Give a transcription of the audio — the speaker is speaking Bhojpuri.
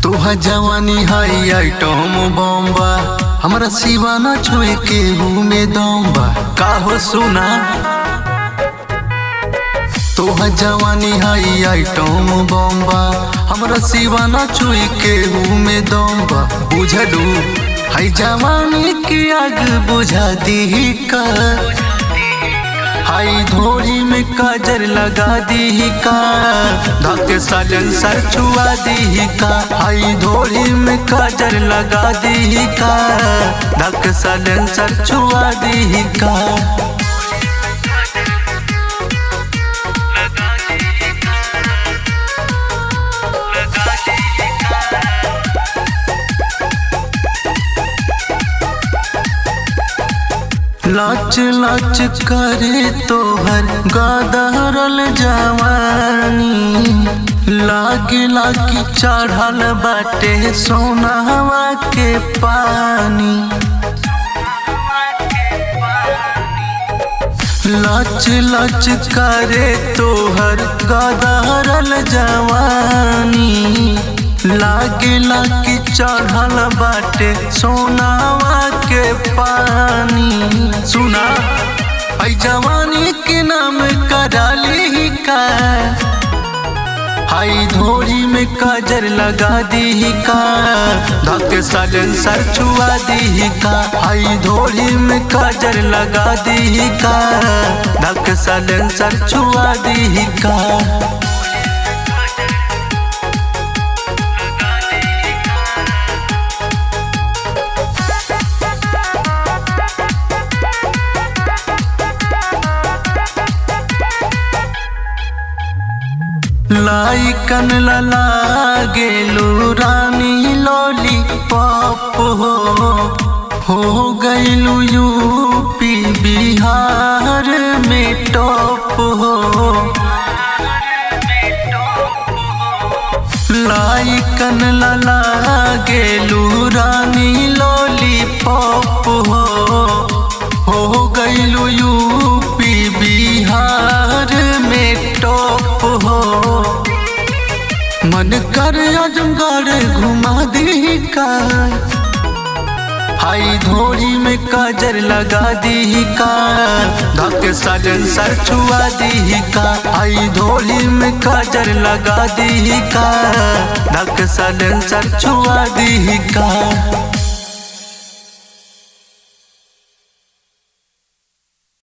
तोहा जवानी हाई आइटम बम्बा, हमरा सिवा न छुए केहू में दम्बा। काहो सुना तोहा जवानी हाई आइटम बम्बा, हमरा सिवा न छुए केहू में दम्बा। बुझलू हाई जवानी की आग बुझा दी का, हाई धोरी में काजर लगा दी का, धक्के साइलेंसर छुआ दी का। हाई धोरी में काजर लगा दी का, धक्के साइलेंसर छुआ दी का। लाच लाच करे तोहर गादरल जवानी, लागे लागी चढ़ल बाटे सोनावा के पानी। लाच लाच करे तोहर गादरल जवानी, लागे लागी चढ़ल बाटे सोनावा के पानी। सुना आई जवानी के नाम कराली का, हाई धोरी में काजर लगा दी का, धक्के साइलेंसर छुआ दी का। हाई धोरी में काजर लगा दी का, धक्के साइलेंसर छुआ दी का। लाइकन लागेलू रानी लॉलीपॉप हो गईलू यूपी बिहार में टॉप हो। लाइकन लागेलू रानी लॉलीपॉप हो गईलू यूपी बिहार में टॉप हो। मन कर आजमगढ़ घुमा दी का, हाई धोरी में काजर लगा दी का, धक्के साइलेंसर छुआ दी का। हाई धोरी में काजर लगा दी का, धक्के साइलेंसर छुआ दी का।